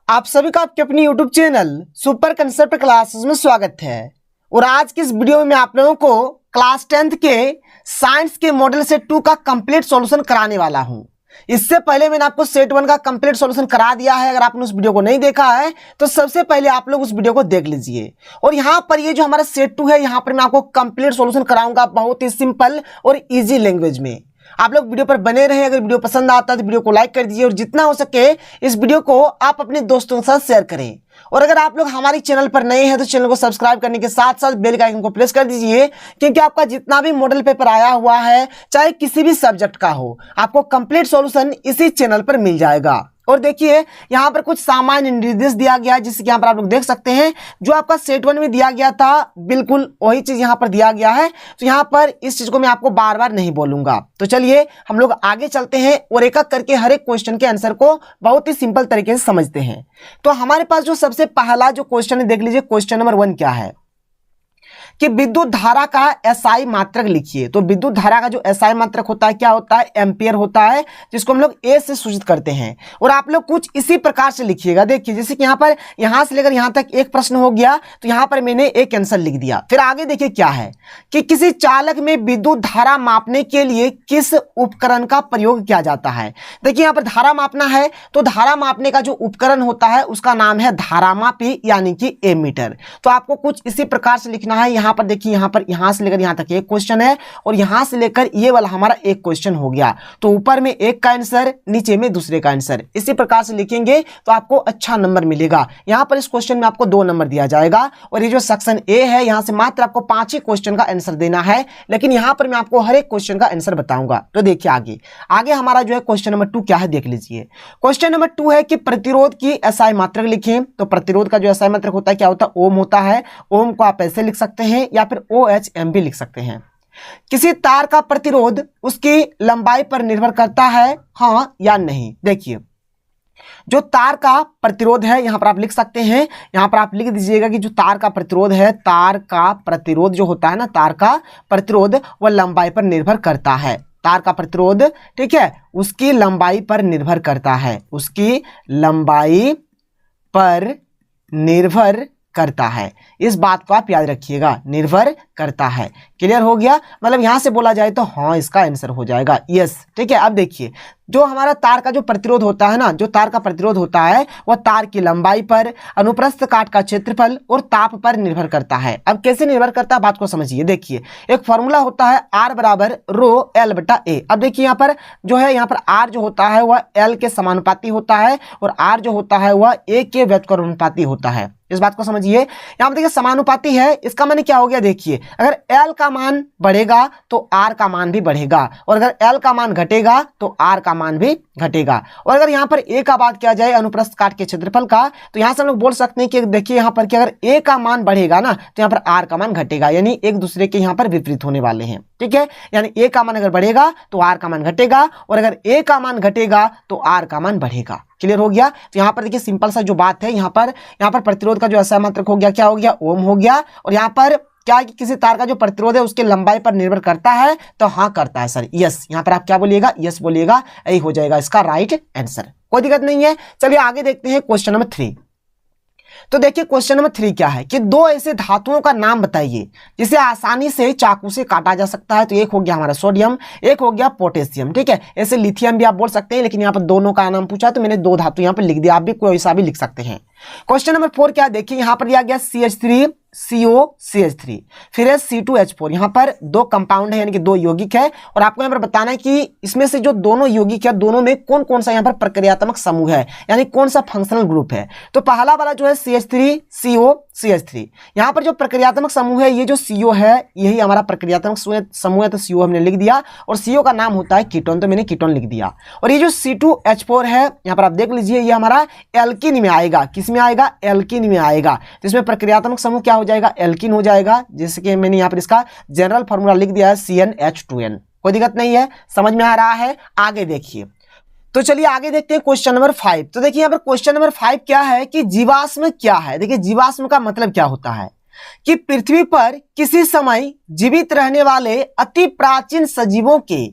आप सभी का आपके अपनी YouTube channel super concept classes में स्वागत है। और आज की इस वीडियो में मैं आप लोगों को क्लास 10th के साइंस के मॉडल सेट 2 का कंप्लीट सॉल्यूशन कराने वाला हूं। इससे पहले मैंने आपको सेट 1 का कंप्लीट सॉल्यूशन करा दिया है। अगर आपने उस वीडियो को नहीं देखा है तो सबसे पहले आप लोग उस वीडियो को देख लीजिए। और यहाँ पर ये जो हमारा सेट 2 है, यहाँ पर मैं आपको कंप्लीट सॉल्यूशन कराऊंगा बहुत ही सिंपल और इजी लैंग्वेज में। आप लोग वीडियो पर बने रहे। अगर वीडियो पसंद आता है तो वीडियो को लाइक कर दीजिए और जितना हो सके इस वीडियो को आप अपने दोस्तों के साथ शेयर करें। और अगर आप लोग हमारी चैनल पर नए हैं तो चैनल को सब्सक्राइब करने के साथ साथ बेल आइकन को प्रेस कर दीजिए, क्योंकि आपका जितना भी मॉडल पेपर आया हुआ है चाहे किसी भी सब्जेक्ट का हो, आपको कंप्लीट सॉल्यूशन इसी चैनल पर मिल जाएगा। और देखिए यहाँ पर कुछ सामान्य निर्देश दिया गया है, जिससे यहाँ पर आप लोग देख सकते हैं जो आपका सेट 1 में दिया गया था बिल्कुल वही चीज यहाँ पर दिया गया है। तो यहाँ पर इस चीज को मैं आपको बार बार नहीं बोलूंगा। तो चलिए हम लोग आगे चलते हैं और एक एक करके हर एक क्वेश्चन के आंसर को बहुत ही सिंपल तरीके से समझते हैं। तो हमारे पास जो सबसे पहला जो क्वेश्चन है, देख लीजिए क्वेश्चन नंबर 1 क्या है कि विद्युत धारा का एसआई मात्रक लिखिए। तो विद्युत धारा का जो एसआई मात्रक होता है क्या होता है? एम्पियर होता है, जिसको हम लोग ए से सूचित करते हैं। और आप लोग कुछ इसी प्रकार से लिखिएगा। देखिए जैसे कि यहाँ पर यहां से लेकर यहां तक एक प्रश्न हो गया, तो यहां पर मैंने एक आंसर लिख दिया। फिर आगे देखिए क्या है कि किसी चालक में विद्युत धारा मापने के लिए किस उपकरण का प्रयोग किया जाता है। देखिए यहाँ पर धारा मापना है, तो धारा मापने का जो उपकरण होता है उसका नाम है धारामापी यानी कि एमीटर। तो आपको कुछ इसी प्रकार से लिखना है। यहाँ पर देखिए यहां से लेकर यहां तक एक क्वेश्चन है और यहां से लेकर ये वाला हमारा एक क्वेश्चन हो गया। तो ऊपर में एक का आंसर, नीचे में दूसरे का आंसर, इसी प्रकार से लिखेंगे तो आपको अच्छा नंबर मिलेगा। यहां पर इस क्वेश्चन में आपको 2 नंबर दिया जाएगा। और ये जो सेक्शन ए है, यहां से मात्र आपको 5 ही क्वेश्चन का आंसर देना है, लेकिन यहां पर मैं आपको हर एक क्वेश्चन का आंसर बताऊंगा। तो देखिए आगे हमारा जो है क्वेश्चन नंबर 2 क्या है, देख लीजिए। क्वेश्चन नंबर 2 है कि प्रतिरोध की एसआई मात्रक लिखें। तो प्रतिरोध का जो एसआई मात्रक होता है क्या होता है? ओम होता है। ओम को आप ऐसे लिख सकते हैं या फिर OHM भी लिख सकते हैं। किसी तार का प्रतिरोध उसकी लंबाई पर निर्भर करता है, हाँ या नहीं। देखिए जो तार का प्रतिरोध है, यहां पर आप लिख सकते हैं, यहां पर आप लिख दीजिएगा कि जो तार का प्रतिरोध है, तार का प्रतिरोध जो होता है ना, तार का प्रतिरोध वह लंबाई पर निर्भर करता है। तार का प्रतिरोध, ठीक है, उसकी लंबाई पर निर्भर करता है, उसकी लंबाई पर निर्भर करता है। इस बात को आप याद रखिएगा, निर्भर करता है। क्लियर हो गया? मतलब यहां से बोला जाए तो हाँ इसका आंसर हो जाएगा यस। ठीक है, अब देखिए जो हमारा तार का जो प्रतिरोध होता है ना, जो तार का प्रतिरोध होता है वह तार की लंबाई पर, अनुप्रस्थ काट का क्षेत्रफल और ताप पर निर्भर करता है। अब कैसे निर्भर करता है बात को समझिए। देखिए एक फॉर्मूला होता है R बराबर रो L बटा A। अब देखिए यहाँ पर जो है, यहाँ पर R जो होता है वह L के समानुपाती होता है और R जो होता है वह A के व्युत्क्रमानुपाती होता है। इस बात को समझिए। यहाँ पर देखिए समानुपाती है, इसका मान क्या हो गया? देखिए अगर L का मान बढ़ेगा तो R का मान भी बढ़ेगा, और अगर L का मान घटेगा तो R का मान भी घटेगा। और अगर यहाँ पर A का बात किया जाए, अनुप्रस्थ काट के क्षेत्रफल का, तो यहाँ से हम लोग बोल सकते हैं कि देखिए यहाँ पर कि अगर A का मान बढ़ेगा ना तो यहाँ पर R का मान घटेगा, यानी एक दूसरे के यहाँ पर विपरीत होने वाले हैं। ठीक है, यानी A का मान अगर बढ़ेगा तो R का मान घटेगा, और अगर A का मान घटेगा तो R का मान बढ़ेगा। क्लियर हो गया? तो यहाँ पर देखिए सिंपल सा जो बात है, यहाँ पर प्रतिरोध का जो एसआई मात्रक हो गया क्या हो गया? ओम हो गया। और यहाँ पर क्या है कि किसी तार का जो प्रतिरोध है उसकी लंबाई पर निर्भर करता है, तो हाँ करता है सर, यस। यहाँ पर आप क्या बोलिएगा? यस बोलिएगा, यही हो जाएगा इसका राइट आंसर। कोई दिक्कत नहीं है। चलिए आगे देखते हैं क्वेश्चन नंबर 3। तो देखिए क्वेश्चन नंबर 3 क्या है कि 2 ऐसे धातुओं का नाम बताइए जिसे आसानी से चाकू से काटा जा सकता है। तो एक हो गया हमारा सोडियम, एक हो गया पोटेशियम। ठीक है, ऐसे लिथियम भी आप बोल सकते हैं, लेकिन यहाँ पर दोनों का नाम पूछा तो मैंने 2 धातु यहाँ पर लिख दिया, आप भी कोई सा भी लिख सकते हैं। क्वेश्चन नंबर 4 क्या है? देखिए यहाँ पर दिया गया CH3 CO CH3, फिर है C2H4। यहाँ पर 2 कंपाउंड है यानी कि 2 यौगिक है, और आपको यहाँ पर बताना है कि इसमें से जो दोनों यौगिक है दोनों में कौन कौन सा यहाँ पर प्रक्रियात्मक समूह है, यानी कौन सा फंक्शनल ग्रुप है। तो पहला वाला जो है CH3 CO CH3, यहाँ पर जो प्रक्रियात्मक समूह है, ये जो CO है यही हमारा प्रक्रियात्मक समूह है, तो CO हमने लिख दिया। और CO का नाम होता है कीटोन, तो मैंने कीटोन लिख दिया। और ये जो C2H4 है, यहाँ पर आप देख लीजिए, ये हमारा एल्कीन में आएगा। किस में आएगा? एल्कीन में आएगा। तो इसमें प्रक्रियात्मक समूह क्या हो जाएगा? एल्कीन हो जाएगा, जैसे कि मैंने यहाँ पर इसका जनरल फॉर्मूला लिख दिया है CnH2n। कोई दिक्कत नहीं है, समझ में आ रहा है? आगे देखिए। तो चलिए आगे देखते हैं क्वेश्चन नंबर 5। तो देखिए यहाँ पर क्वेश्चन नंबर 5 क्या है कि जीवाश्म क्या है। देखिए जीवाश्म का मतलब क्या होता है कि पृथ्वी पर किसी समय जीवित रहने वाले अति प्राचीन सजीवों के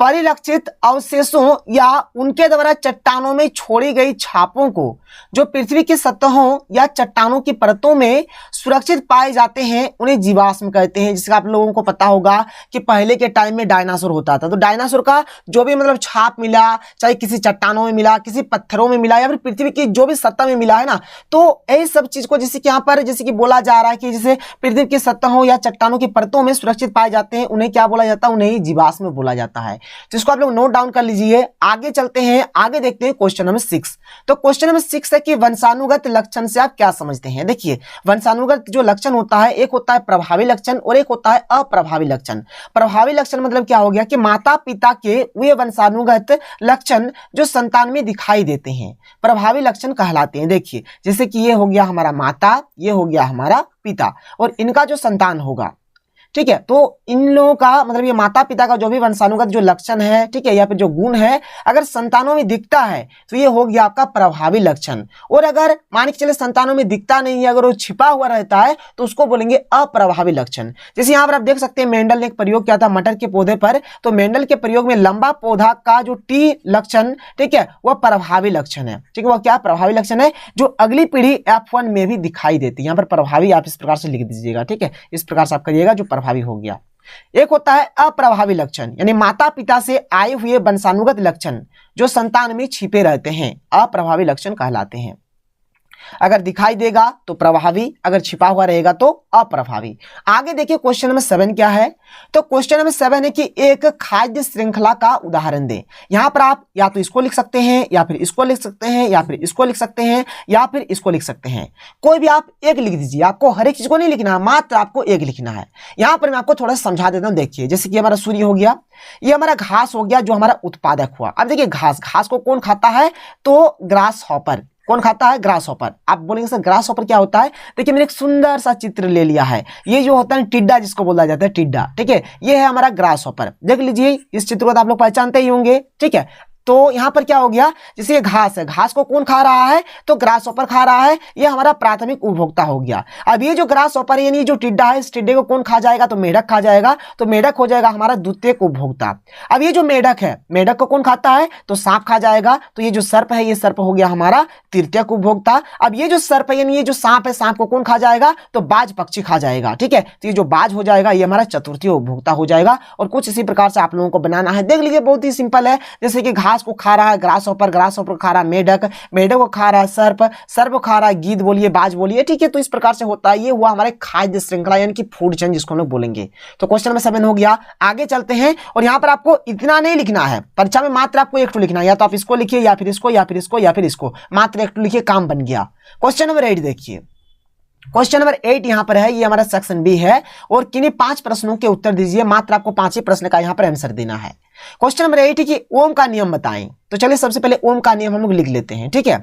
परिलक्षित अवशेषों या उनके द्वारा चट्टानों में छोड़ी गई छापों को जो पृथ्वी की सतहों या चट्टानों की परतों में सुरक्षित पाए जाते हैं उन्हें जीवाश्म कहते हैं। जिसका आप लोगों को पता होगा कि पहले के टाइम में डायनासोर होता था, तो डायनासोर का जो भी मतलब छाप मिला, चाहे किसी चट्टानों में मिला, किसी पत्थरों में मिला या फिर पृथ्वी की जो भी सतह में मिला है ना, तो यही सब चीज को जैसे कि यहाँ पर जैसे कि बोला जा रहा है कि जैसे पृथ्वी की सतहों या चट्टानों की परतों में सुरक्षित पाए जाते हैं उन्हें क्या बोला जाता है, उन्हें जीवाश्म बोला जाता है। जिसको आप लोग नोट डाउन कर लीजिए। आगे चलते हैं, आगे देखते हैं क्वेश्चन नंबर 6। तो क्वेश्चन नंबर 6 है कि वंशानुगत लक्षण से आप क्या समझते हैं। देखिए वंशानुगत जो लक्षण होता है, एक होता है प्रभावी लक्षण और एक होता है अप्रभावी लक्षण। प्रभावी लक्षण मतलब क्या हो गया कि माता पिता के वे वंशानुगत लक्षण जो संतान में दिखाई देते हैं प्रभावी लक्षण कहलाते हैं। देखिए जैसे कि ये हो गया हमारा माता, ये हो गया हमारा पिता और इनका जो संतान होगा, ठीक है, तो इन लोगों का मतलब ये माता पिता का जो भी वंशानुगत जो लक्षण है, ठीक है, या फिर जो गुण है अगर संतानों में दिखता है तो ये हो गया आपका प्रभावी लक्षण। और अगर मान के चले संतानों में दिखता नहीं है, अगर वो छिपा हुआ रहता है तो उसको बोलेंगे अप्रभावी लक्षण। जैसे यहाँ पर आप देख सकते हैं मेंडल ने एक प्रयोग किया था मटर के पौधे पर, तो मेंडल के प्रयोग में लंबा पौधा का जो टी लक्षण, ठीक है, वह प्रभावी लक्षण है। ठीक है, वह क्या प्रभावी लक्षण है जो अगली पीढ़ी F1 में भी दिखाई देती है। यहाँ पर प्रभावी आप इस प्रकार से लिख दीजिएगा, ठीक है, इस प्रकार से आप करिएगा जो प्रभावी हो गया। एक होता है अप्रभावी लक्षण, यानी माता पिता से आए हुए वंशानुगत लक्षण जो संतान में छिपे रहते हैं अप्रभावी लक्षण कहलाते हैं। अगर दिखाई देगा तो प्रभावी, अगर छिपा हुआ रहेगा तो अप्रभावी। आगे देखिए क्वेश्चन नंबर 7 क्या है। तो क्वेश्चन नंबर 7 है कि एक खाद्य श्रृंखला का उदाहरण दें। यहां पर आप या तो इसको लिख सकते हैं या फिर इसको लिख सकते हैं या फिर इसको लिख सकते हैं या फिर इसको लिख सकते हैं। कोई भी आप एक लिख दीजिए, आपको हर एक चीज को नहीं लिखना है, मात्र आपको एक लिखना है। यहां पर मैं आपको थोड़ा समझा देता हूं। देखिए जैसे कि हमारा सूर्य हो गया, ये हमारा घास हो गया जो हमारा उत्पादक हुआ। अब देखिए घास को कौन खाता है, तो ग्रास हॉपर। कौन खाता है, ग्रास हॉपर। आप बोलेंगे सर ग्रास हॉपर क्या होता है। देखिए मैंने एक सुंदर सा चित्र ले लिया है, ये जो होता है टिड्डा जिसको बोला जाता है टिड्डा, ठीक है, ये है हमारा ग्रास हॉपर। देख लीजिए इस चित्र को तो आप लोग पहचानते ही होंगे, ठीक है। तो यहां पर क्या हो गया, जैसे ये घास है, घास को कौन खा रहा है, तो ग्रास हॉपर खा रहा है, ये हमारा प्राथमिक उपभोक्ता हो गया। अब ये जो ग्रास हॉपर यानी जो टिड्डा है, इस टिड्डे को कौन खा जाएगा, तो मेढक खा जाएगा, तो मेढक हो जाएगा हमारा द्वितीयक उपभोक्ता। अब ये जो मेढक है, मेढक को कौन खाता है, तो सांप खा जाएगा, तो ये जो सर्प है, ये सर्प हो गया हमारा तृतीयक उपभोक्ता। अब ये जो सर्प है यानी ये जो सांप है, सांप को कौन खा जाएगा, तो बाज पक्षी खा जाएगा, ठीक है। तो ये जो बाज हो जाएगा ये हमारा चतुर्थी उपभोक्ता हो जाएगा। और कुछ इसी प्रकार से आप लोगों को बनाना है। देख लीजिए बहुत ही सिंपल है, जैसे कि घास को खा रहा है ग्रास हॉपर खा रहा है मेढक, मेढक को खा रहा है सर्प, सर्प को खा रहा है गीद बोलिए, बाज बोलिए, ठीक है। तो इस प्रकार से होता है, ये हुआ हमारे खाद्य श्रृंखला यानी कि फूड चेन जिसको हम लोग बोलेंगे। तो क्वेश्चन नंबर 7 हो गया। आगे चलते हैं और यहां पर आपको इतना नहीं लिखना है, परीक्षा में मात्र आपको एक लिखना है, या तो आप इसको लिखिए या फिर इसको या फिर इसको या फिर इसको, मात्र एक लिखिए, काम बन गया। क्वेश्चन नंबर 8 देखिए। क्वेश्चन नंबर 8 यहां पर है, ये हमारा सेक्शन बी है और किन्हीं 5 प्रश्नों के उत्तर दीजिए। मात्र आपको 5 ही प्रश्न का यहां पर आंसर देना है। क्वेश्चन नंबर 8 है कि ओम का नियम बताएं। तो चलिए सबसे पहले ओम का नियम हम लोग लिख लेते हैं, ठीक है।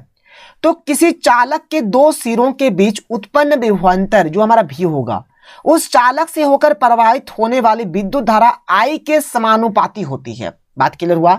तो किसी चालक के 2 सिरों के बीच उत्पन्न विभवांतर जो हमारा भी होगा, उस चालक से होकर प्रवाहित होने वाली विद्युत धारा I के समानुपाती होती है। बात क्लियर हुआ।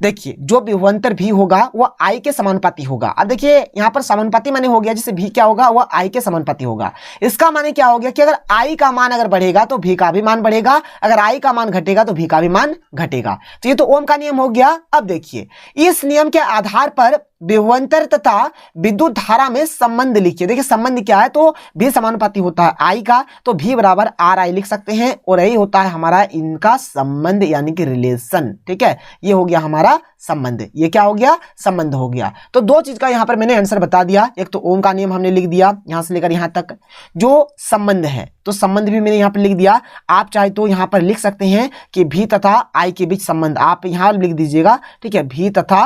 देखिए जो विभवांतर भी होगा वह I के समानुपाती होगा। अब देखिए यहां पर समानुपाती माने हो गया, जैसे भी क्या होगा वह I के समानुपाती होगा। इसका माने क्या हो गया कि अगर I का मान अगर बढ़ेगा तो भी का भी मान बढ़ेगा, अगर I का मान घटेगा तो भी का भी मान घटेगा। तो ये तो ओम का नियम हो गया। अब देखिए इस नियम के आधार पर विभवांतर तथा विद्युत धारा में संबंध लिखिए। देखिए संबंध क्या है, तो भी समानुपाती होता है I का, तो भी बराबर RI लिख सकते हैं और यही होता है हमारा इनका संबंध यानी कि रिलेशन, ठीक है। ये हो गया हमारा संबंध, ये क्या हो गया, संबंध हो गया। तो 2 चीज का यहां पर मैंने आंसर बता दिया। एक तो ओम का नियम हमने लिख दिया यहां से लेकर यहां तक, जो संबंध है तो संबंध भी मैंने यहां पर लिख दिया। आप चाहे तो यहां पर लिख सकते हैं कि भी तथा I के बीच संबंध, आप यहां लिख दीजिएगा, ठीक है, भी तथा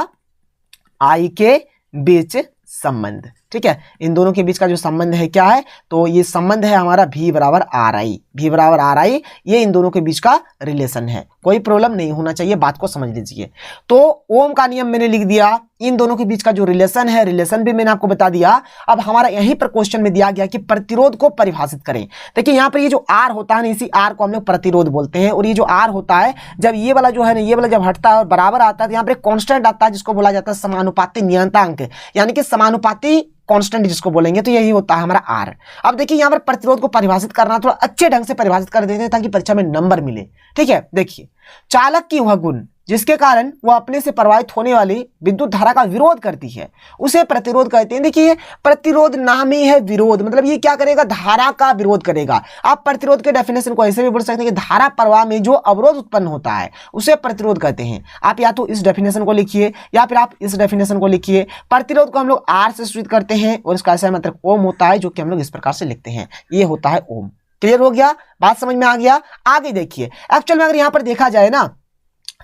I के बीच संबंध, ठीक है। इन दोनों के बीच का जो संबंध है क्या है, तो ये संबंध है हमारा भी बराबर RI, भी बराबर RI, ये इन दोनों के बीच का रिलेशन है। कोई प्रॉब्लम नहीं होना चाहिए, बात को समझ लीजिए। तो ओम का नियम मैंने लिख दिया, इन दोनों के बीच का जो रिलेशन है, रिलेशन भी मैंने आपको बता दिया। अब हमारा यहीं पर क्वेश्चन में दिया गया कि प्रतिरोध को परिभाषित करें। देखिए यहाँ पर ये जो R होता है ना, इसी R को हम लोग प्रतिरोध बोलते हैं। और ये जो R होता है, जब ये वाला जो है ना, ये वाला जब हटता है और बराबर आता है तो यहाँ पर कांस्टेंट आता है जिसको बोला जाता है समानुपाती नियतांक, यानी कि समानुपाती कांस्टेंट जिसको बोलेंगे, तो यही होता है हमारा R। अब देखिए यहाँ पर प्रतिरोध को परिभाषित करना, थोड़ा अच्छे ढंग से परिभाषित कर देते हैं ताकि परीक्षा में नंबर मिले, ठीक है। देखिए चालक की वह गुण जिसके कारण वह अपने से प्रवाहित होने वाली विद्युत धारा का विरोध करती है उसे प्रतिरोध कहते हैं। देखिए, प्रतिरोध नाम ही है विरोध, मतलब ये क्या करेगा, धारा का विरोध करेगा। आप प्रतिरोध के डेफिनेशन को ऐसे भी बोल सकते हैं कि धारा प्रवाह में जो अवरोध उत्पन्न होता है उसे प्रतिरोध कहते हैं। आप या तो इस डेफिनेशन को लिखिए या फिर आप इस डेफिनेशन को लिखिए। प्रतिरोध को हम लोग आर से सूचित करते हैं और इसका ऐसा मतलब ओम होता है, जो कि हम लोग इस प्रकार से लिखते हैं, ये होता है ओम। क्लियर हो गया, बात समझ में आ गया। आगे देखिए, एक्चुअल में अगर यहां पर देखा जाए ना,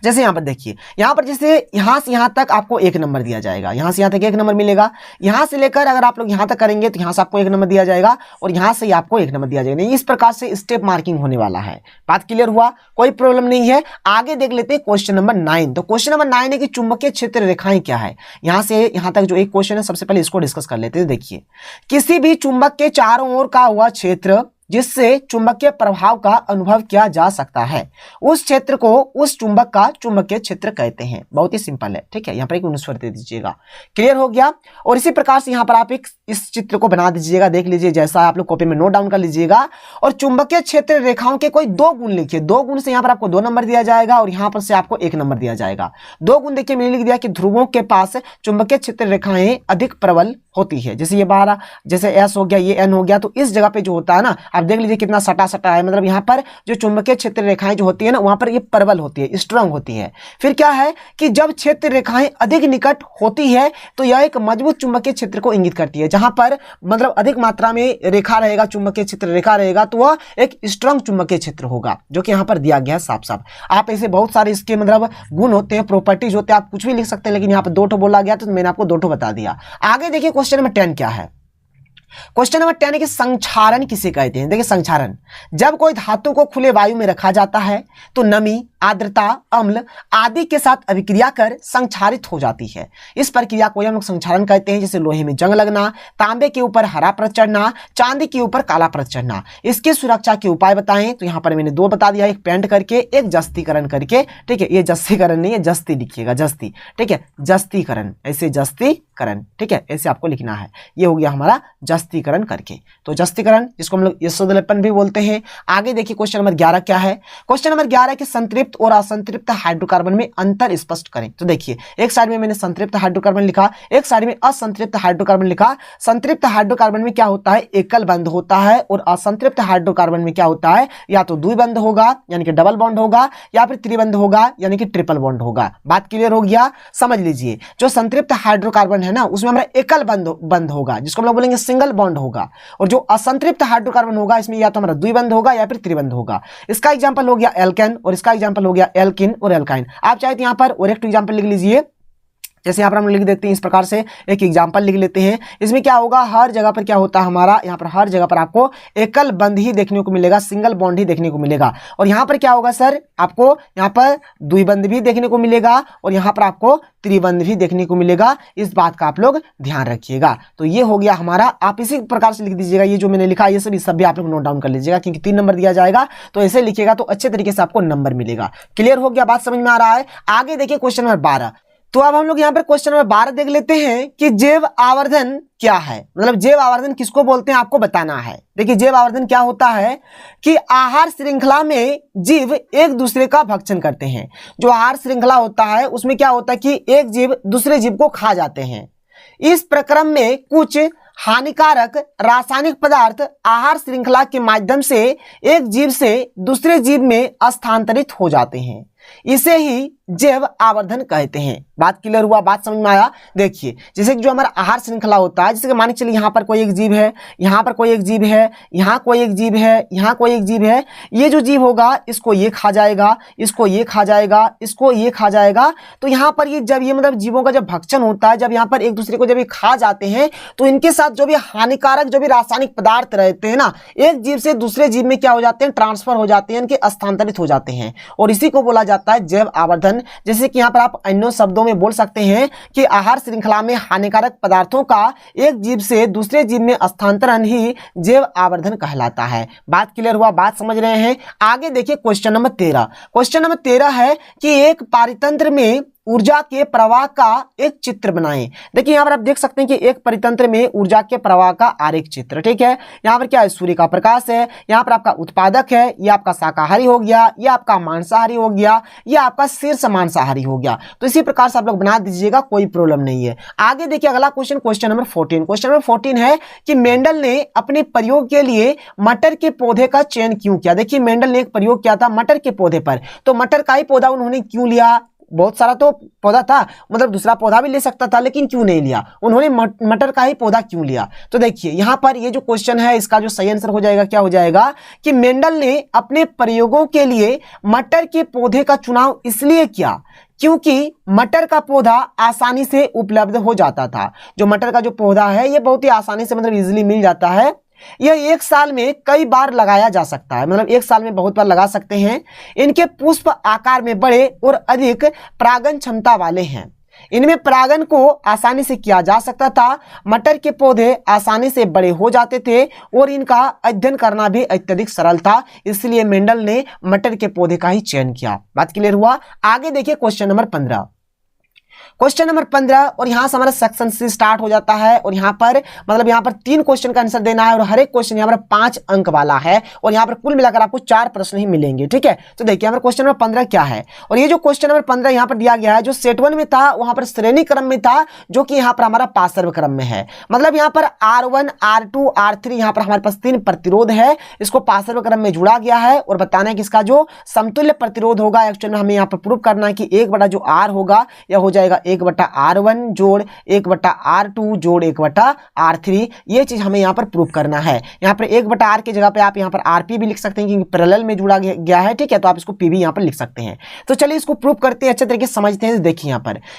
जैसे यहां पर देखिए, यहां पर जैसे यहां से यहां तक आपको 1 नंबर दिया जाएगा, यहां से यहां तक 1 नंबर मिलेगा। यहां से लेकर अगर आप लोग यहां तक करेंगे तो यहां से आपको 1 नंबर दिया जाएगा और यहां से आपको 1 नंबर दिया जाएगा। इस प्रकार से स्टेप मार्किंग होने वाला है। बात क्लियर हुआ, कोई प्रॉब्लम नहीं है। आगे देख लेते हैं क्वेश्चन नंबर 9। तो क्वेश्चन नंबर 9 है कि चुंबकीय क्षेत्र रेखाएं क्या है। यहां से यहां तक जो एक क्वेश्चन है, सबसे पहले इसको डिस्कस कर लेते हैं। देखिए, किसी भी चुंबक के चारों ओर का हुआ क्षेत्र जिससे चुंबकीय प्रभाव का अनुभव किया जा सकता है, उस क्षेत्र को उस चुंबक का चुंबकीय क्षेत्र कहते हैं। बहुत ही सिंपल है, ठीक है। यहां पर एक अनुस्वर दे दीजिएगा। क्लियर हो गया। और इसी प्रकार से यहां पर आप एक इस चित्र को बना दीजिएगा, देख लीजिए, जैसा आप लोग कॉपी में नोट डाउन कर लीजिएगा। और चुंबकीय क्षेत्र रेखाओं के कोई 2 गुण लिखिए। 2 गुण से यहां पर आपको 2 नंबर दिया जाएगा और यहां पर से आपको 1 नंबर दिया जाएगा। 2 गुण देखिए, मैंने लिख दिया कि ध्रुवों के पास चुंबकीय क्षेत्र रेखाएं अधिक प्रबल होती है। जैसे ये 12, जैसे एस हो गया, ये एन हो गया, तो इस जगह पे जो होता है ना, आप देख लीजिए कितना सटा सटा है, मतलब यहाँ पर जो चुंबकीय क्षेत्र रेखाएं जो होती है ना, वहां पर ये प्रबल होती है, स्ट्रांग होती है। फिर क्या है कि जब क्षेत्र रेखाएं अधिक निकट होती है तो यह एक मजबूत चुंबकीय क्षेत्र को इंगित करती है। जहां पर मतलब अधिक मात्रा में रेखा रहेगा, चुंबकीय क्षेत्र रेखा रहेगा, तो वह एक स्ट्रांग चुंबकीय क्षेत्र होगा, जो कि यहाँ पर दिया गया है साफ साफ। आप ऐसे बहुत सारे इसके मतलब गुण होते हैं, प्रॉपर्टीज होते हैं, आप कुछ भी लिख सकते हैं, लेकिन यहाँ पर 2 बोला गया तो मैंने आपको 2 बता दिया। आगे देखिए, क्वेश्चन नंबर 10 क्या है। क्वेश्चन नंबर 10 है कि संक्षारण किसे कहते हैं। देखिए, संक्षारण, जब कोई धातु को खुले वायु में रखा जाता है तो नमी, आर्द्रता, अम्ल आदि के साथ अभिक्रिया कर संक्षारित हो जाती है। इस प्रक्रिया को हम लोग संक्षारण कहते हैं। जैसे लोहे में जंग लगना, तांबे के ऊपर हरा परत चढ़ना, चांदी के ऊपर काला परत चढ़ना। इसकी सुरक्षा के उपाय बताएं तो यहाँ पर मैंने 2 बता दिया, एक पेंट करके, एक जस्तीकरण करके, ठीक है। ये जस्तीकरण नहीं है, जस्ती लिखिएगा, जस्ती, ठीक है, जस्तीकरण, ऐसे जस्तीकरण, ठीक है, ऐसे आपको लिखना है। ये हो गया हमारा जस्तीकरण करके। तो जस्तीकरण, जिसको हम लोग यशोदलेपन भी बोलते हैं। आगे देखिए, क्वेश्चन नंबर 11 क्या है। क्वेश्चन नंबर 11 कि संतृप्त और असंतृप्त हाइड्रोकार्बन में अंतर स्पष्ट करें। तो देखिए, एक साइड में मैंने संतृप्त हाइड्रोकार्बन लिखा, एक साइड में असंतृप्त हाइड्रोकार्बन लिखा। संतृप्त हाइड्रोकार्बन में क्या होता है, एकल बंध होता है, और असंतृप्त हाइड्रोकार्बन में क्या होता है, या तो द्विबंध होगा यानी कि डबल बॉन्ड होगा, या फिर त्रिबंध होगा यानी कि ट्रिपल बॉन्ड होगा। बात क्लियर हो गया, समझ लीजिए। जो संतृप्त हाइड्रोकार्बन है ना, उसमें हमारा एकल बंध होगा, जिसको हम लोग बोलेंगे सिंगल बॉन्ड होगा। और जो असंतृप्त हाइड्रोकार्बन होगा, इसमें या तो हमारा द्विबंध होगा या फिर त्रिबंध होगा। इसका एग्जांपल हो गया एल्केन और इसका एग्जांपल हो गया एल्किन और एल्काइन। आप चाहे तो यहां पर और एक एग्जांपल लिख लीजिए। जैसे यहाँ पर हम लिख देते हैं इस प्रकार से, एक एग्जांपल लिख लेते हैं। इसमें क्या होगा, हर जगह पर क्या होता है हमारा, यहाँ पर हर जगह पर आपको एकल बंध ही देखने को मिलेगा, सिंगल बॉन्ड ही देखने को मिलेगा। और यहाँ पर क्या होगा सर, आपको यहाँ पर द्विबंध भी देखने को मिलेगा और यहाँ पर आपको त्रिबंध भी देखने को मिलेगा। इस बात का आप लोग ध्यान रखिएगा। तो ये हो गया हमारा, आप इसी प्रकार से लिख दीजिएगा। ये जो मैंने लिखा ये सब भी आप लोग नोट डाउन कर लीजिएगा, क्योंकि 3 नंबर दिया जाएगा, तो ऐसे लिखिएगा तो अच्छे तरीके से आपको नंबर मिलेगा। क्लियर हो गया, बात समझ में आ रहा है। आगे देखिए क्वेश्चन नंबर 12। तो अब हम लोग यहाँ पर क्वेश्चन नंबर 12 देख लेते हैं कि जैव आवर्धन क्या है। मतलब जैव आवर्धन किसको बोलते हैं आपको बताना है। देखिए, जैव आवर्धन क्या होता है कि आहार श्रृंखला में जीव एक दूसरे का भक्षण करते हैं। जो आहार श्रृंखला होता है उसमें क्या होता है कि एक जीव दूसरे जीव को खा जाते हैं। इस प्रक्रम में कुछ हानिकारक रासायनिक पदार्थ आहार श्रृंखला के माध्यम से एक जीव से दूसरे जीव में स्थानांतरित हो जाते हैं। इसे ही जैव आवर्धन कहते हैं। बात क्लियर हुआ, बात समझ में आया। देखिए, जैसे कि जो हमारा आहार श्रृंखला होता है, जैसे कि मान के चलिए यहाँ पर कोई एक जीव है, यहाँ पर कोई एक जीव है, यहाँ कोई एक जीव है, यहाँ कोई एक जीव है। ये जो जीव होगा इसको ये खा जाएगा, इसको ये खा जाएगा, इसको ये खा जाएगा। तो यहाँ पर ये जब ये मतलब जीवों का जब भक्षण होता है, जब यहाँ पर एक दूसरे को जब ये खा जाते हैं, तो इनके साथ जो भी हानिकारक जो भी रासायनिक पदार्थ रहते हैं ना, एक जीव से दूसरे जीव में क्या हो जाते हैं, ट्रांसफर हो जाते हैं, इनके स्थानांतरित हो जाते हैं। और इसी को बोला जाता है जैव आवर्धन। जैसे कि यहाँ पर आप अन्य शब्दों में बोल सकते हैं कि आहार श्रृंखला में हानिकारक पदार्थों का एक जीव से दूसरे जीव में स्थानांतरण ही जैव आवर्धन कहलाता है। बात क्लियर हुआ, बात समझ रहे हैं। आगे देखिए क्वेश्चन नंबर 13। क्वेश्चन नंबर 13 है कि एक पारितंत्र में ऊर्जा के प्रवाह का एक चित्र बनाएं। देखिए यहाँ पर आप देख सकते हैं कि एक परितंत्र में ऊर्जा के प्रवाह का आरेख चित्र, ठीक है। यहाँ पर क्या है, सूर्य का प्रकाश है, यहाँ पर आपका उत्पादक है, ये आपका शाकाहारी हो गया, ये आपका मांसाहारी हो गया, ये आपका शीर्ष मांसाहारी हो गया। तो इसी प्रकार से आप लोग बना दीजिएगा, कोई प्रॉब्लम नहीं है। आगे देखिए अगला question, question number 14। Question number 14 है कि मेंडल ने अपने प्रयोग के लिए मटर के पौधे का चयन क्यों किया। देखिए मेंडल ने एक प्रयोग किया था मटर के पौधे पर, तो मटर का ही पौधा उन्होंने क्यों लिया। बहुत सारा तो पौधा था, मतलब दूसरा पौधा भी ले सकता था, लेकिन क्यों नहीं लिया, उन्होंने मटर का ही पौधा क्यों लिया। तो देखिए यहां पर ये जो क्वेश्चन है इसका जो सही आंसर हो जाएगा क्या हो जाएगा कि मेंडल ने अपने प्रयोगों के लिए मटर के पौधे का चुनाव इसलिए किया क्योंकि मटर का पौधा आसानी से उपलब्ध हो जाता था। जो मटर का जो पौधा है ये बहुत ही आसानी से मतलब इजीली मिल जाता है। यह एक साल में कई बार लगाया जा सकता है, मतलब एक साल में बहुत बार लगा सकते हैं। इनके पुष्प आकार में बड़े और अधिक परागण क्षमता वाले हैं। इनमें परागण को आसानी से किया जा सकता था। मटर के पौधे आसानी से बड़े हो जाते थे और इनका अध्ययन करना भी अत्यधिक सरल था, इसलिए मेंडल ने मटर के पौधे का ही चयन किया। बात क्लियर हुआ। आगे देखिए क्वेश्चन नंबर 15। क्वेश्चन नंबर 15 और यहां से हमारा सेक्शन सी स्टार्ट हो जाता है और यहां पर मतलब यहां पर 3 क्वेश्चन का आंसर देना है और हर एक क्वेश्चन यहां पर 5 अंक वाला है और यहां पर कुल मिलाकर आपको 4 प्रश्न ही मिलेंगे, ठीक है। तो देखिए यहां पर क्वेश्चन नंबर 15 क्या है, और ये जो क्वेश्चन नंबर 15 यहां पर दिया गया है जो सेट 1 में था वहां पर श्रेणी क्रम में था, जो कि यहां पर हमारा पार्श्व क्रम में है। मतलब यहां पर R1 R2 R3 यहां पर हमारे पास 3 प्रतिरोध है, इसको पार्श्व क्रम में जुड़ा गया है और बताना है कि इसका जो समतुल्य प्रतिरोध होगा एक्चुअल में हमें यहां पर प्रूव करना है कि 1 जो R होगा यह हो जाएगा 1/R1 जोड़ 1/R2 जोड़ 1/R3। ये चीज हमें यहाँ पर प्रूव करना है। यहाँ पर 1/R की जगह पे आप यहाँ पर RP भी लिख सकते हैं क्योंकि पैरेलल में जुड़ा गया है, ठीक है। तो आप इसको P भी यहाँ पर लिख सकते हैं। तो चलिए इसको प्रूव करते हैं, अच्छे तरीके से समझते हैं। देखिए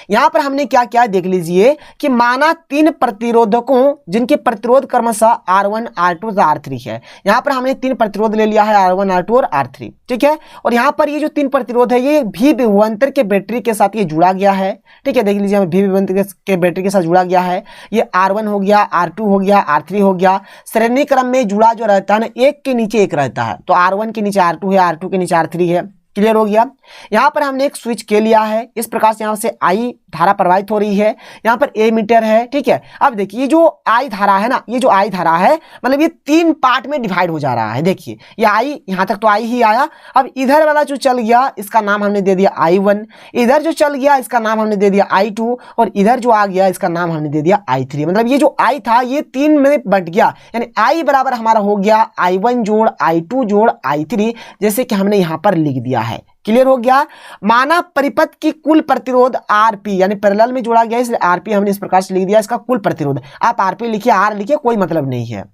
यहाँ पर हमने क्या किया देख लीजिए कि माना 3 प्रतिरोधकों जिनके प्रतिरोध क्रमशः R1 R2 R3 है। यहाँ पर हमने 3 प्रतिरोध ले लिया है R1 R2 और R3, ठीक है। और यहाँ पर ये जो 3 प्रतिरोध है ये भी विभवांतर के बैटरी के साथ ये जुड़ा गया है, ठीक है। देख लीजिए भी विभवांतर के बैटरी के साथ जुड़ा गया है। ये R1 हो गया, R2 हो गया, R3 हो गया। श्रेणी क्रम में जुड़ा जो रहता है ना, एक के नीचे एक रहता है। तो R1 के नीचे R2 है, R2 के नीचे R3 है। क्लियर हो गया। यहाँ पर हमने एक स्विच के लिया है, इस प्रकार से यहाँ से I धारा प्रवाहित हो रही है। यहाँ पर A मीटर है, ठीक है। अब देखिए ये जो I धारा है ना, ये जो I धारा है मतलब ये 3 पार्ट में डिवाइड हो जा रहा है। देखिए ये I यहाँ तक तो I ही आया। अब इधर वाला जो चल गया इसका नाम हमने दे दिया I1, इधर जो चल गया इसका नाम हमने दे दिया I2 और इधर जो आ गया इसका नाम हमने दे दिया I3। मतलब ये जो I था ये 3 में बट गया, यानी I बराबर हमारा हो गया I1 जोड़ I2 जोड़ I3, जैसे कि हमने यहाँ पर लिख दिया है। क्लियर हो गया। माना परिपथ की कुल प्रतिरोध RP, यानी पैरेलल में जोड़ा गया इसलिए RP हमने इस प्रकार से लिख दिया, इसका कुल प्रतिरोध। आप RP लिखिए, R लिखिए, कोई मतलब नहीं है।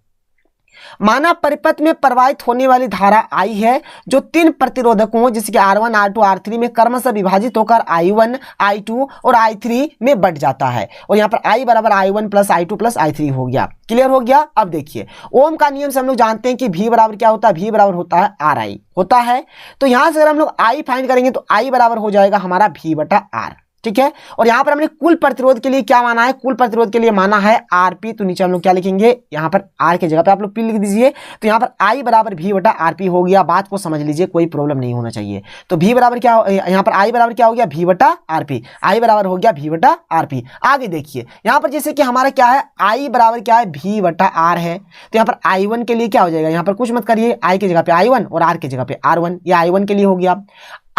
माना परिपथ में प्रवाहित होने वाली धारा I है जो 3 प्रतिरोधकों जैसे कि R1 R2 R3 में क्रमशः विभाजित होकर I1 I2 और I3 में बट जाता है। और यहाँ पर I बराबर I1 plus I2 plus I3 हो गया। क्लियर हो गया। अब देखिए ओम का नियम से हम लोग जानते हैं कि V बराबर क्या होता है, V बराबर होता है RI होता है। तो यहां से अगर हम लोग I फाइंड करेंगे तो I बराबर हो जाएगा हमारा V/R, ठीक है। और यहां पर हमने कुल प्रतिरोध के लिए क्या माना है, कुल प्रतिरोध के लिए माना है RP। तो नीचे हम लोग क्या लिखेंगे, यहां पर R की जगह पे आप लोग P लिख दीजिए। तो यहां पर I बराबर V/RP हो गया। बात को समझ लीजिए, कोई प्रॉब्लम नहीं होना चाहिए। तो V बराबर क्या, यहां पर I बराबर क्या हो गया, V/RP। I बराबर हो गया V/RP। आगे देखिए यहां पर जैसे कि हमारा क्या है, I बराबर क्या है, V/R है। तो यहां पर I1 के लिए क्या हो जाएगा, यहां पर कुछ मत करिए, I की जगह पे I1 और R की जगह पे R1। ये I1 के लिए हो गया।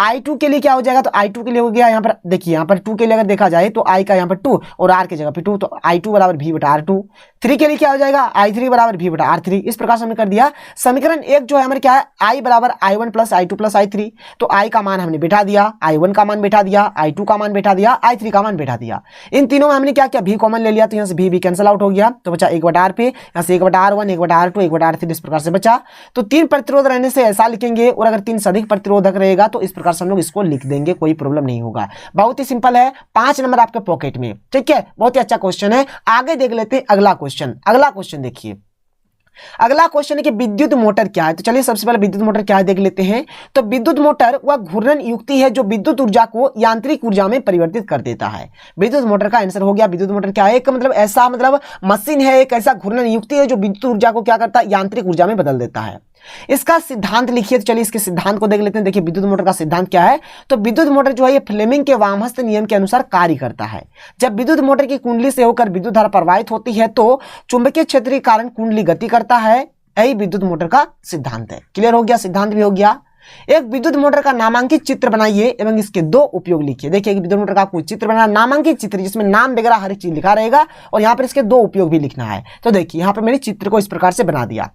I2 के लिए क्या हो जाएगा, तो I2 के लिए हो गया, यहाँ पर देखिए यहाँ पर 2 के लिए अगर देखा जाए तो I का यहाँ पर 2 और R की जगह पे 2, तो I2 बराबर V/R2। 3 के लिए क्या हो जाएगा, I3 बराबर V/R3। इस प्रकार से हमने कर दिया। समीकरण 1 जो है हमारे क्या है, I बराबर I1 plus I2 plus I3। तो I का मान हमने बैठा दिया, I1 का मान बैठा दिया, I2 का मान बैठा दिया, I3 का मान बैठा दिया। इन तीनों में हमने क्या किया, V कॉमन ले लिया, तो यहाँ से V कैंसिल आउट हो गया। तो बचा 1/RP, यहाँ से 1/R1 1/R2 1/R3 इस प्रकार से बचा। तो 3 प्रतिरोध रहने से ऐसा लिखेंगे, और अगर 3 से अधिक प्रतिरोधक रहेगा तो इस प्रकार से हम लोग इसको लिख देंगे, कोई प्रॉब्लम नहीं होगा। बहुत ही सिंपल है, 5 नंबर आपके पॉकेट में, ठीक है। बहुत ही अच्छा क्वेश्चन है। आगे देख लेते हैं अगला क्वेश्चन। अगला क्वेश्चन देखिए, अगला क्वेश्चन है कि विद्युत मोटर क्या है। तो चलिए सबसे पहले विद्युत मोटर क्या है देख लेते हैं। तो विद्युत मोटर वह घूर्णन युक्ति है जो विद्युत ऊर्जा को यांत्रिक ऊर्जा में परिवर्तित कर देता है। विद्युत मोटर का आंसर हो गया। विद्युत मोटर क्या है? एक मतलब ऐसा मतलब मशीन है, एक ऐसा घूर्णन युक्ति है जो विद्युत ऊर्जा को क्या करता है? यांत्रिक ऊर्जा में बदल देता है। इसका सिद्धांत लिखिए। तो चलिए इसके सिद्धांत को देख लेते हैं। देखिए विद्युत मोटर का सिद्धांत क्या है। तो विद्युत मोटर जो है ये फ्लेमिंग के वामहस्त नियम के अनुसार कार्य करता है। जब विद्युत मोटर की कुंडली से होकर विद्युत धारा प्रवाहित होती है तो चुंबकीय क्षेत्र के कारण कुंडली गति करता है। यही विद्युत मोटर का सिद्धांत है। क्लियर हो गया? सिद्धांत भी हो गया। एक विद्युत मोटर का नामांकित चित्र बनाइए एवं इसके दो उपयोग लिखिए। देखिए विद्युत मोटर का कोई चित्र बनाना, नामांकित चित्र जिसमें नाम वगैरह हर एक चीज लिखा रहेगा और यहाँ पर इसके दो उपयोग भी लिखना है। तो देखिए यहाँ पर मैंने चित्र को इस प्रकार से बना दिया।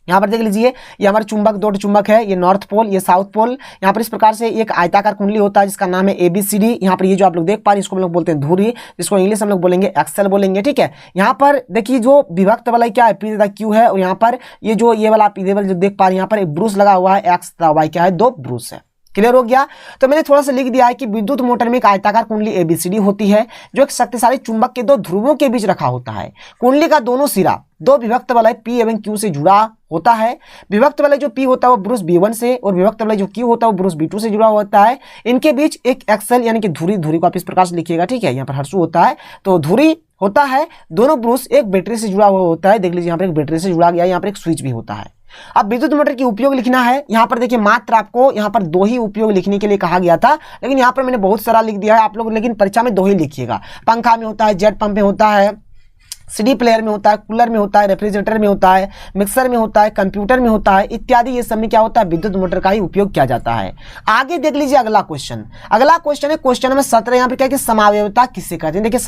यहाँ पर देख लीजिए, ये हमारा चुंबक, दो चुंबक है, ये नॉर्थ पोल, ये साउथ पोल। यहाँ पर इस प्रकार से एक आयताकार कुंडली होता है जिसका नाम है ABCD। यहाँ पर ये जो आप लोग देख पा रहे हैं इसको हम लोग बोलते हैं धुरी, जिसको इंग्लिश हम लोग बोलेंगे एक्सेल बोलेंगे। ठीक है, यहाँ पर देखिए जो विभक्त वाला क्या है, P तथा Q है, और यहाँ पर ये जो ये वाला आप जो देख पा रहे हैं यहाँ पर एक ब्रूस लगा हुआ है, X तथा Y क्या है, दो ब्रूस है। क्लियर हो गया? तो मैंने थोड़ा सा लिख दिया है कि विद्युत मोटर में एक आयताकार कुंडली ABCD होती है जो एक शक्तिशाली चुंबक के दो ध्रुवों के बीच रखा होता है। कुंडली का दोनों सिरा दो विभक्त वलय P एवं Q से जुड़ा होता है। विभक्त वलय जो P होता है वो ब्रूस B1 से और विभक्त वलय जो Q होता है वो ब्रूस B2 से जुड़ा होता है। इनके बीच एक एक्सेल यानी कि धुरी को आप इस प्रकार से लिखिएगा। ठीक है, यहाँ पर हर्षु होता है तो धुरी होता है। दोनों ब्रूस एक बैटरी से जुड़ा हुआ होता है। देख लीजिए यहाँ पर एक बैटरी से जुड़ा गया है, यहाँ पर एक स्विच भी होता है। अब विद्युत मोटर की उपयोग लिखना है। यहाँ पर देखिए मात्र आपको यहाँ पर दो ही उपयोग लिखने के लिए कहा गया था, लेकिन यहाँ पर मैंने बहुत सारा लिख दिया है। आप लोग लेकिन परीक्षा में दो ही लिखिएगा। पंखा में होता है, जेट पंप में होता है, CD प्लेयर में होता है, कूलर में होता है, रेफ्रिजरेटर में होता है, मिक्सर में होता है, कंप्यूटर में होता है इत्यादि। ये सब में क्या होता है? विद्युत मोटर का ही उपयोग किया जाता है। आगे देख लीजिए अगला क्वेश्चन। अगला क्वेश्चन है क्वेश्चन नंबर 17। यहाँ पे क्या है कि समावयवता किससे कहते हैं? देखिए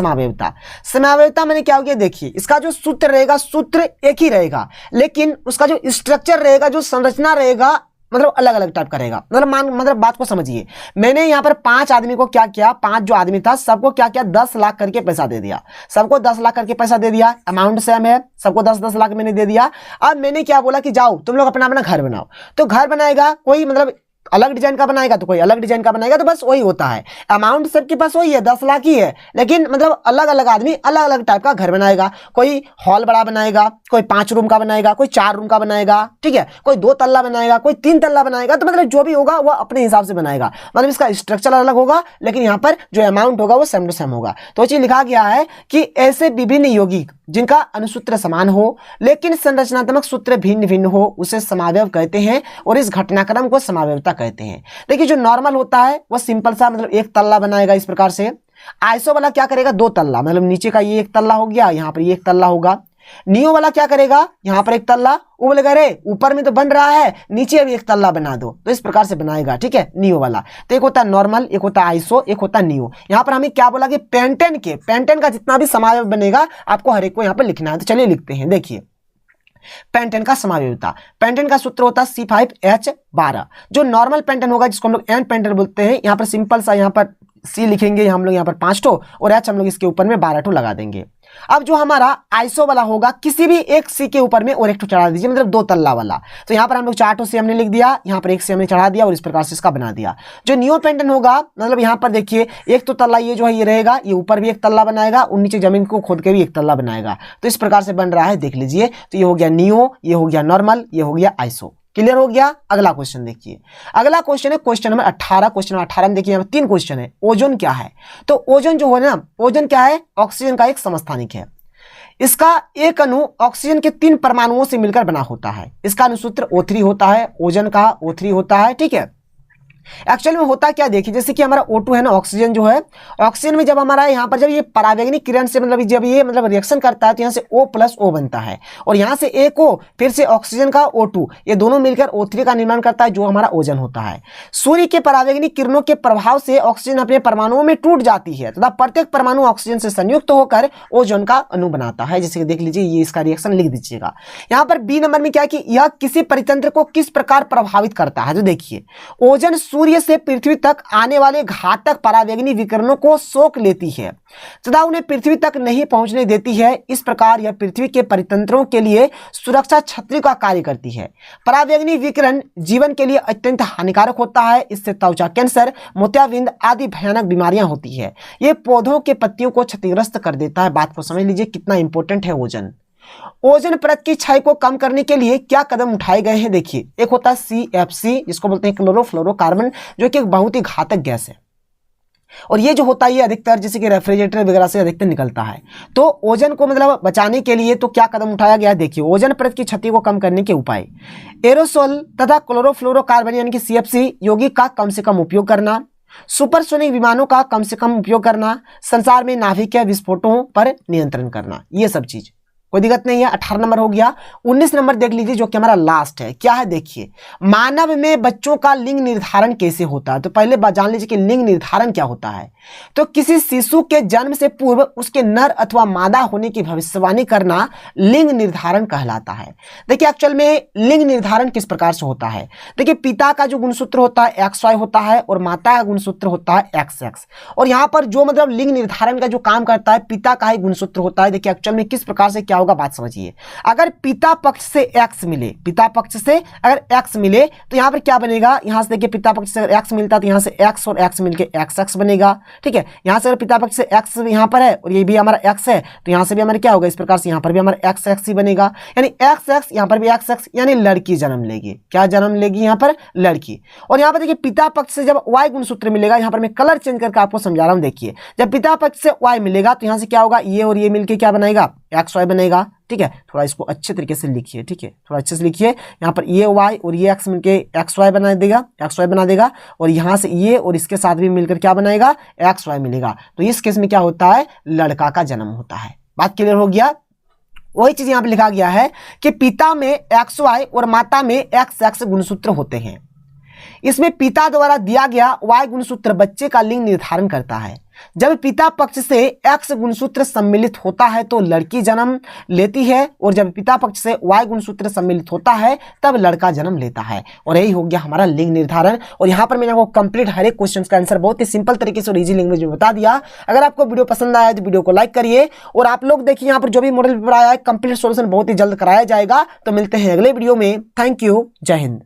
समावयवता मैंने क्या हो गया, देखिए इसका जो सूत्र रहेगा, सूत्र एक ही रहेगा, लेकिन उसका जो स्ट्रक्चर रहेगा, जो संरचना रहेगा, मतलब अलग अलग टाइप का रहेगा। मतलब बात को समझिए। मैंने यहाँ पर 5 आदमी को क्या किया, 5 जो आदमी था सबको क्या किया, 10 लाख करके पैसा दे दिया। सबको 10 लाख करके पैसा दे दिया, अमाउंट सेम है, सबको 10-10 लाख मैंने दे दिया। अब मैंने क्या बोला कि जाओ तुम लोग अपना अपना घर बनाओ। तो घर बनाएगा कोई, मतलब अलग डिजाइन का बनाएगा तो कोई अलग डिजाइन का बनाएगा। तो बस वही होता है, अमाउंट सबके पास वही है, 10 लाख ही है, लेकिन मतलब अलग अलग आदमी अलग अलग टाइप का घर बनाएगा। कोई हॉल बड़ा बनाएगा, कोई 5 रूम का बनाएगा, कोई 4 रूम का बनाएगा। ठीक है, कोई 2 तल्ला बनाएगा, कोई 3 तल्ला बनाएगा। तो मतलब जो भी होगा वो अपने हिसाब से बनाएगा, मतलब इसका स्ट्रक्चर अलग होगा, लेकिन यहाँ पर जो अमाउंट होगा वो सेम टू सेम होगा। तो चीज लिखा गया है कि ऐसे विभिन्न यौगिक जिनका अनुसूत्र समान हो लेकिन संरचनात्मक सूत्र भिन्न भिन्न हो उसे समावयव कहते हैं, और इस घटनाक्रम को समावयवता कहते हैं। देखिए जो नॉर्मल होता है वो सिंपल सा, मतलब 1 तल्ला बनाएगा इस प्रकार से। आइसो वाला क्या करेगा, 2 तल्ला, मतलब नीचे का ये 1 तल्ला हो गया, यहाँ पर ये 1 तल्ला होगा। नियो वाला क्या करेगा, यहाँ पर 1 तल्ला, वो बोलेगा अरे ऊपर में तो बन रहा है, नीचे भी 1 तल्ला बना दो। तो इस प्रकार से बनाएगा। ठीक है, नियो वाला। तो एक होता है नॉर्मल, एक होता है आइसो, एक होता है नियो। यहाँ पर हमें क्या बोला कि पेंटेन का जितना भी समावयव बनेगा आपको हर एक को यहाँ पर लिखना है। तो चलिए लिखते हैं। देखिए पेंटेन का समावयवता, पेंटेन का सूत्र होता है C5H12। जो नॉर्मल पेंटेन होगा जिसको हम लोग एन पेंटेन बोलते हैं, यहाँ पर सिंपल सा, यहाँ पर C लिखेंगे हम लोग, यहाँ पर 5 ठो, और H हम लोग इसके ऊपर में 12 ठो लगा देंगे। अब जो हमारा आइसो वाला होगा, किसी भी एक C के ऊपर में और 1 ठो चढ़ा दीजिए, मतलब 2 तल्ला वाला। तो यहाँ पर हम लोग 4 ठो C हमने लिख दिया, यहाँ पर 1 C हमने चढ़ा दिया और इस प्रकार से इसका बना दिया। जो नियो पेंटेन होगा, मतलब यहाँ पर देखिए 1 तो तल्ला ये जो है ये रहेगा, ये ऊपर भी 1 तल्ला बनाएगा और नीचे जमीन को खोद के भी 1 तल्ला बनाएगा। तो इस प्रकार से बन रहा है, देख लीजिए। तो ये हो गया नियो, ये हो गया नॉर्मल, ये हो गया आइसो। क्लियर हो गया? अगला क्वेश्चन देखिए। अगला क्वेश्चन है क्वेश्चन नंबर 18। क्वेश्चन नंबर 18 में देखिए यहाँ पर 3 क्वेश्चन है। ओजोन क्या है? तो ओजोन जो है ना, ओजोन क्या है? ऑक्सीजन का एक समस्थानिक है। इसका एक अणु ऑक्सीजन के 3 परमाणुओं से मिलकर बना होता है। इसका अनुसूत्र O3 होता है, ओजोन का O3 होता है। ठीक है, एक्चुअल में होता क्या, देखिए जैसे कि हमारा O2 है ना, ऑक्सीजन जो है, ऑक्सीजन में जब हमारा यहाँ पर जब ये परावैंगनिक किरण से मतलब जब ये मतलब रिएक्शन करता है तो यहाँ से O+O बनता है, और यहाँ से एक O, फिर से ऑक्सीजन का O2, ये दोनों मिलकर O3 का निर्माण करता है, जो हमारा ओजोन होता है। सूर्य के परावैंगनिक किरणों के प्रभाव से ऑक्सीजन अपने परमाणुओं में टूट जाती है तथा प्रत्येक परमाणु ऑक्सीजन से संयुक्त होकर ओजोन का अणु बनाता है। जैसे कि देख लीजिए, ये इसका रिएक्शन लिख दीजिएगा। यहाँ पर B नंबर में क्या है कि यह किसी परितंत्र को किस प्रकार प्रभावित करता है। तो देखिए ओजोन सूर्य से पृथ्वी तक आने वाले घातक परावैंगनिक विकिरणों को सोख लेती है तथा उन्हें पृथ्वी तक नहीं पहुंचने देती है। इस प्रकार यह पृथ्वी के परितंत्रों के लिए सुरक्षा छतरी का कार्य करती है। परावैंगनिक विकिरण जीवन के लिए अत्यंत हानिकारक होता है। इससे त्वचा कैंसर, मोतियाबिंद आदि भयानक बीमारियां होती है। यह पौधों के पत्तियों को क्षतिग्रस्त कर देता है। बात को समझ लीजिए कितना इंपॉर्टेंट है ओजोन। ओजोन परत की क्षय को कम करने के लिए क्या कदम उठाए गए हैं? देखिए, एक होता है CFC जिसको बोलते हैं क्लोरोफ्लोरोकार्बन, जो कि एक बहुत ही घातक गैस है, और ये जो होता है ये अधिकतर जैसे कि रेफ्रिजरेटर वगैरह से अधिकतर निकलता है। तो ओजोन को मतलब बचाने के लिए तो क्या कदम उठाया गया है? देखिए, ओजोन परत की क्षति को कम करने के उपाय, एरोसोल तथा क्लोरोफ्लोरोकार्बन यानी कि CFC यौगिक का कम से कम उपयोग करना, सुपरसोनिक विमानों का कम से कम उपयोग करना, संसार में नाभिकीय विस्फोटों पर नियंत्रण करना, ये सब चीज कोई दिक्कत नहीं है। 18 नंबर हो गया। 19 नंबर देख लीजिए जो कि हमारा लास्ट है। क्या है? देखिए, मानव में बच्चों का लिंग निर्धारण कैसे होता है? तो पहले बात जान लीजिए कि लिंग निर्धारण क्या होता है। तो किसी शिशु के जन्म से पूर्व उसके नर अथवा मादा होने की भविष्यवाणी करना लिंग निर्धारण कहलाता है। देखिए, एक्चुअल में लिंग निर्धारण किस प्रकार से होता है? देखिए, पिता का जो गुणसूत्र होता है XY होता है और माता का गुणसूत्र होता है XX। और यहाँ पर जो मतलब लिंग निर्धारण का जो काम करता है पिता का ही गुणसूत्र होता है। देखिए, एक्चुअल में किस प्रकार से क्या होगा बात समझिए। अगर पिता पक्ष से X मिले, पिता पक्ष से अगर X मिले तो यहाँ पर क्या बनेगा? यहाँ से देखिए, पिता पक्ष से अगर X मिलता है तो यहाँ से X और X मिलके XX बनेगा। ठीक है, यहाँ से अगर पिता पक्ष से X यहाँ पर है और ये भी हमारा X है तो यहाँ से भी हमारा क्या होगा? इस प्रकार से यहाँ पर भी हमारा XX ही बनेगा, यानी XX, यहाँ पर भी XX, यानी लड़की जन्म लेगी। क्या जन्म लेगी? यहाँ पर लड़की। और यहाँ पर देखिए, पिता पक्ष से जब Y गुणसूत्र मिलेगा, यहाँ पर मैं कलर चेंज करके आपको समझा रहा हूँ। देखिए, जब पिता पक्ष से Y मिलेगा तो यहाँ से क्या होगा? ये और ये मिलके क्या बनेगा? XY बनेगा। ठीक है, थोड़ा इसको अच्छे तरीके से लिखिए। ठीक है, थोड़ा अच्छे से लिखिए। यहाँ पर ये Y और ये X मिलके XY बना देगा, XY बना देगा, और यहाँ से ये और इसके साथ भी मिलकर क्या बनाएगा? XY मिलेगा। तो इस केस में क्या होता है? लड़का का जन्म होता है। बात क्लियर हो गया? वही चीज यहाँ पे लिखा गया है कि पिता में XY और माता में XX गुणसूत्र होते हैं। इसमें पिता द्वारा दिया गया Y गुणसूत्र बच्चे का लिंग निर्धारण करता है। जब पिता पक्ष से X गुणसूत्र सम्मिलित होता है तो लड़की जन्म लेती है, और जब पिता पक्ष से Y गुणसूत्र सम्मिलित होता है तब लड़का जन्म लेता है। और यही हो गया हमारा लिंग निर्धारण। और यहाँ पर मैंने आपको कंप्लीट हर एक क्वेश्चन का आंसर बहुत ही सिंपल तरीके से और इजी लैंग्वेज में बता दिया। अगर आपको वीडियो पसंद आया तो वीडियो को लाइक करिए, और आप लोग देखिए यहाँ पर जो भी मॉडल पेपर आया है कंप्लीट सोल्यूशन बहुत ही जल्द कराया जाएगा। तो मिलते हैं अगले वीडियो में। थैंक यू, जय हिंद।